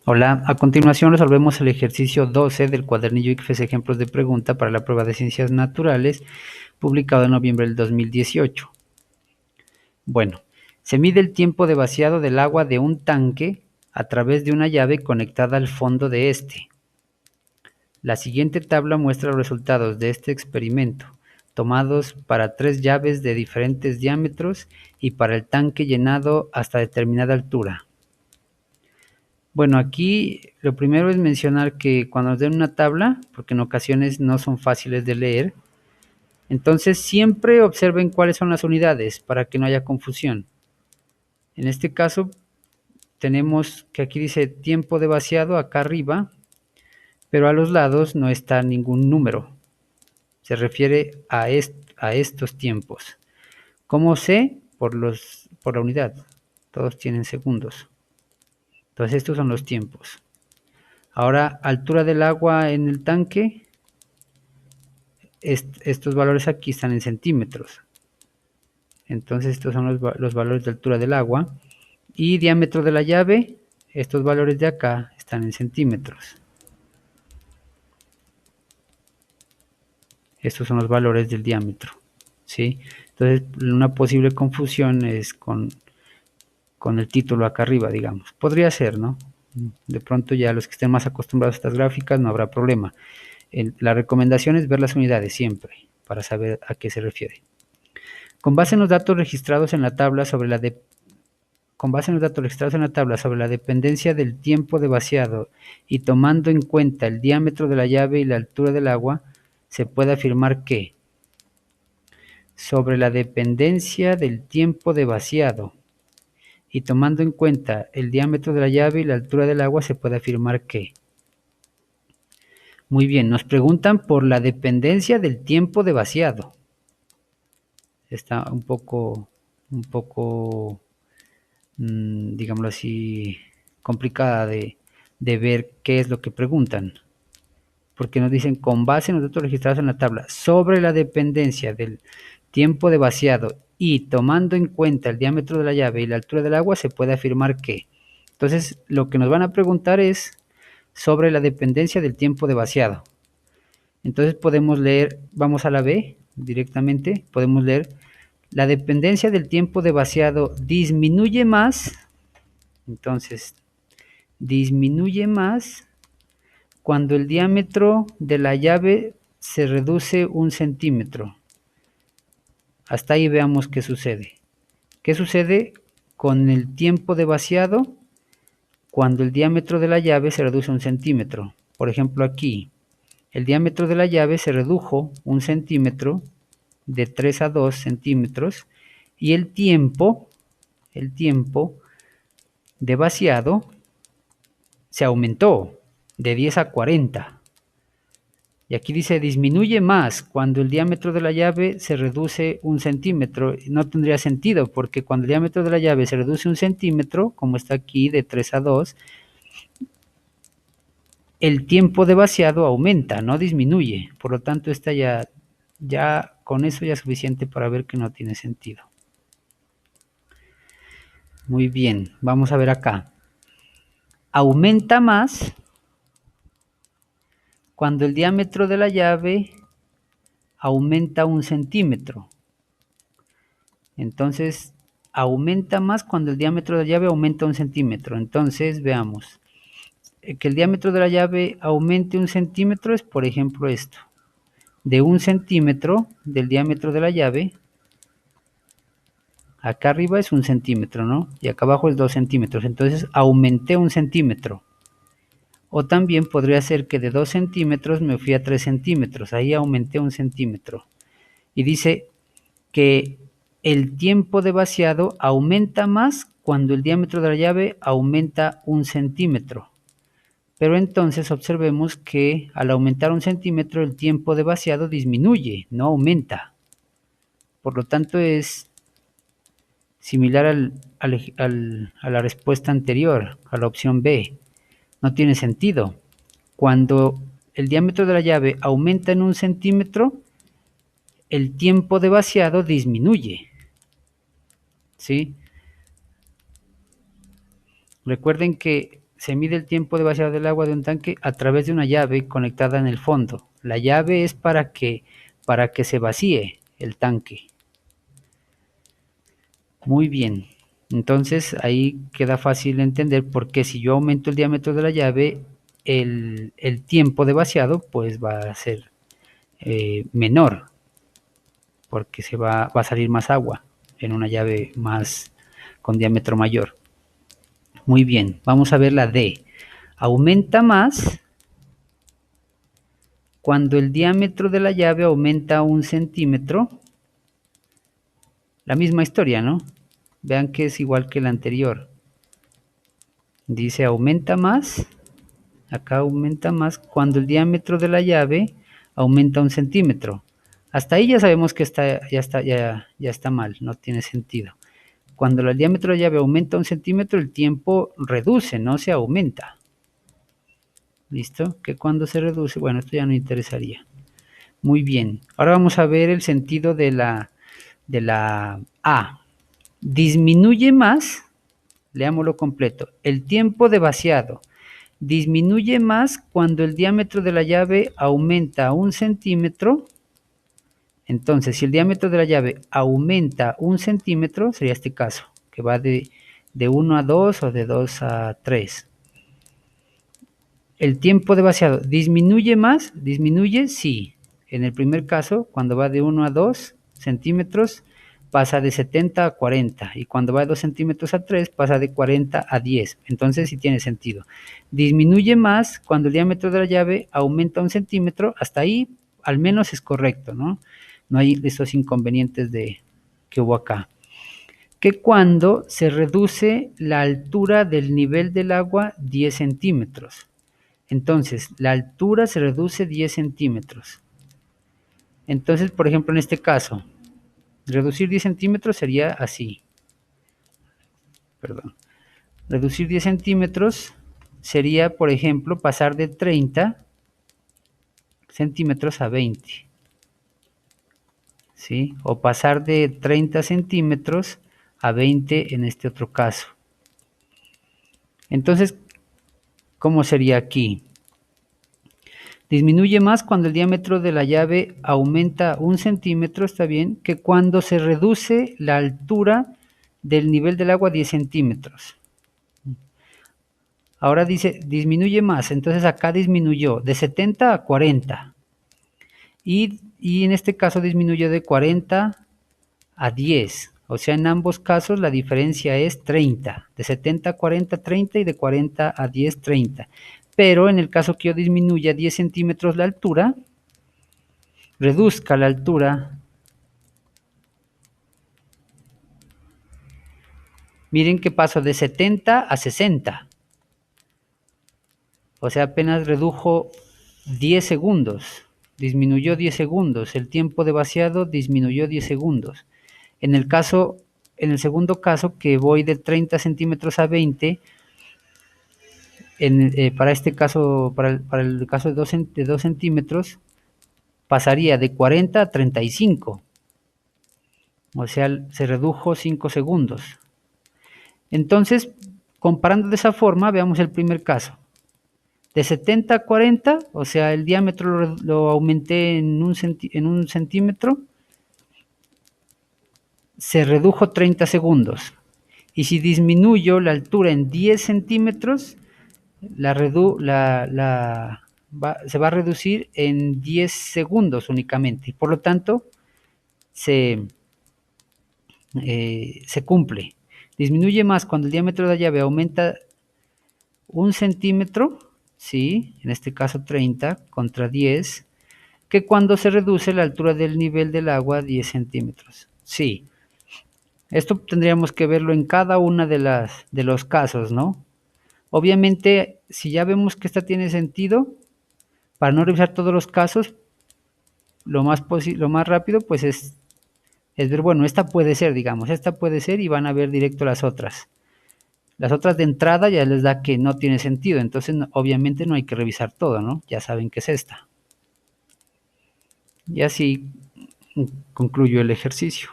Hola, a continuación resolvemos el ejercicio 12 del cuadernillo ICFES Ejemplos de Pregunta para la prueba de Ciencias Naturales, publicado en noviembre del 2018. Bueno, se mide el tiempo de vaciado del agua de un tanque a través de una llave conectada al fondo de este. La siguiente tabla muestra los resultados de este experimento, tomados para 3 llaves de diferentes diámetros y para el tanque llenado hasta determinada altura. Bueno, aquí lo primero es mencionar que cuando nos den una tabla, porque en ocasiones no son fáciles de leer, entonces siempre observen cuáles son las unidades para que no haya confusión. En este caso tenemos que aquí dice tiempo de vaciado acá arriba, pero a los lados no está ningún número. Se refiere a estos tiempos. ¿Cómo sé? Por la unidad. Todos tienen segundos. Entonces estos son los tiempos. Ahora, altura del agua en el tanque. Estos valores aquí están en centímetros. Entonces estos son los valores de altura del agua. Y diámetro de la llave, estos valores de acá están en centímetros. Estos son los valores del diámetro, ¿sí? Entonces una posible confusión es con el título acá arriba, digamos. Podría ser, ¿no? De pronto ya los que estén más acostumbrados a estas gráficas no habrá problema. La recomendación es ver las unidades siempre, para saber a qué se refiere. Con base en los datos registrados en la tabla sobre la dependencia del tiempo de vaciado y tomando en cuenta el diámetro de la llave y la altura del agua, se puede afirmar que sobre la dependencia del tiempo de vaciado y tomando en cuenta el diámetro de la llave y la altura del agua, se puede afirmar que. Muy bien, nos preguntan por la dependencia del tiempo de vaciado. Está un poco digámoslo así, complicada de ver qué es lo que preguntan. Porque nos dicen, con base en los datos registrados en la tabla, sobre la dependencia del tiempo de vaciado y tomando en cuenta el diámetro de la llave y la altura del agua, se puede afirmar que. Entonces, lo que nos van a preguntar es sobre la dependencia del tiempo de vaciado. Entonces podemos leer, vamos a la B directamente, podemos leer, la dependencia del tiempo de vaciado disminuye más, entonces disminuye más cuando el diámetro de la llave se reduce 1 centímetro. Hasta ahí veamos qué sucede. ¿Qué sucede con el tiempo de vaciado cuando el diámetro de la llave se reduce 1 centímetro? Por ejemplo, aquí, el diámetro de la llave se redujo 1 centímetro, de 3 a 2 centímetros, y el tiempo de vaciado se aumentó de 10 a 40. Y aquí dice disminuye más cuando el diámetro de la llave se reduce 1 centímetro. No tendría sentido porque cuando el diámetro de la llave se reduce 1 centímetro, como está aquí de 3 a 2, el tiempo de vaciado aumenta, no disminuye. Por lo tanto, esta ya con eso ya es suficiente para ver que no tiene sentido. Muy bien, vamos a ver acá. Aumenta más cuando el diámetro de la llave aumenta 1 centímetro. Entonces, aumenta más cuando el diámetro de la llave aumenta 1 centímetro. Entonces, veamos. Que el diámetro de la llave aumente 1 centímetro es, por ejemplo, esto. De 1 centímetro del diámetro de la llave, acá arriba es 1 centímetro, ¿no? Y acá abajo es 2 centímetros. Entonces, aumenté 1 centímetro. O también podría ser que de 2 centímetros me fui a 3 centímetros. Ahí aumenté 1 centímetro. Y dice que el tiempo de vaciado aumenta más cuando el diámetro de la llave aumenta 1 centímetro. Pero entonces observemos que al aumentar 1 centímetro el tiempo de vaciado disminuye, no aumenta. Por lo tanto es similar a la respuesta anterior, a la opción B. No tiene sentido. Cuando el diámetro de la llave aumenta en 1 centímetro, el tiempo de vaciado disminuye. ¿Sí? Recuerden que se mide el tiempo de vaciado del agua de un tanque a través de una llave conectada en el fondo. La llave es para que se vacíe el tanque. Muy bien. Entonces ahí queda fácil entender por qué si yo aumento el diámetro de la llave, el tiempo de vaciado pues va a ser menor, porque va a salir más agua en una llave más con diámetro mayor. Muy bien, vamos a ver la D. Aumenta más cuando el diámetro de la llave aumenta 1 centímetro. La misma historia, ¿no? Vean que es igual que la anterior. Dice aumenta más, acá aumenta más cuando el diámetro de la llave aumenta 1 centímetro. Hasta ahí ya sabemos que ya está mal, no tiene sentido. Cuando el diámetro de la llave aumenta 1 centímetro, el tiempo reduce, no se aumenta. ¿Listo? Que cuando se reduce, bueno, esto ya no interesaría. Muy bien, ahora vamos a ver el sentido de la A. Disminuye más, leámoslo completo, el tiempo de vaciado disminuye más cuando el diámetro de la llave aumenta 1 centímetro. Entonces, si el diámetro de la llave aumenta 1 centímetro, sería este caso, que va de 1 a 2 o de 2 a 3. El tiempo de vaciado disminuye más, disminuye, sí. En el primer caso, cuando va de 1 a 2 centímetros, pasa de 70 a 40. Y cuando va de 2 centímetros a 3, pasa de 40 a 10. Entonces sí tiene sentido. Disminuye más cuando el diámetro de la llave aumenta 1 centímetro. Hasta ahí al menos es correcto, ¿no? No hay esos inconvenientes que hubo acá. Que cuando se reduce la altura del nivel del agua 10 centímetros. Entonces, la altura se reduce 10 centímetros. Entonces, por ejemplo, en este caso, reducir 10 centímetros sería así. Perdón. Reducir 10 centímetros sería, por ejemplo, pasar de 30 centímetros a 20. ¿Sí? O pasar de 30 centímetros a 20 en este otro caso. Entonces, ¿cómo sería aquí? Disminuye más cuando el diámetro de la llave aumenta 1 centímetro, está bien, que cuando se reduce la altura del nivel del agua 10 centímetros. Ahora dice, disminuye más, entonces acá disminuyó de 70 a 40. Y en este caso disminuyó de 40 a 10. O sea, en ambos casos la diferencia es 30. De 70 a 40, 30 y de 40 a 10, 30. Pero en el caso que yo disminuya 10 centímetros la altura, reduzca la altura, miren que pasó de 70 a 60. O sea, apenas redujo 10 segundos, disminuyó 10 segundos, el tiempo de vaciado disminuyó 10 segundos. En el segundo caso, que voy de 30 centímetros a 20, para este caso, para el caso de 2 centímetros, pasaría de 40 a 35. O sea, se redujo 5 segundos. Entonces, comparando de esa forma, veamos el primer caso. De 70 a 40, o sea, el diámetro lo aumenté en un centímetro, se redujo 30 segundos. Y si disminuyo la altura en 10 centímetros, se va a reducir en 10 segundos únicamente. Por lo tanto, se cumple. Disminuye más cuando el diámetro de la llave aumenta 1 centímetro, ¿sí? En este caso 30 contra 10, que cuando se reduce la altura del nivel del agua 10 centímetros. Sí, esto tendríamos que verlo en cada una de los casos, ¿no? Obviamente, si ya vemos que esta tiene sentido, para no revisar todos los casos, lo más rápido pues es ver, bueno, esta puede ser, digamos, esta puede ser y van a ver directo las otras. Las otras de entrada ya les da que no tiene sentido, entonces obviamente no hay que revisar todo, ¿no? Ya saben que es esta. Y así concluyo el ejercicio.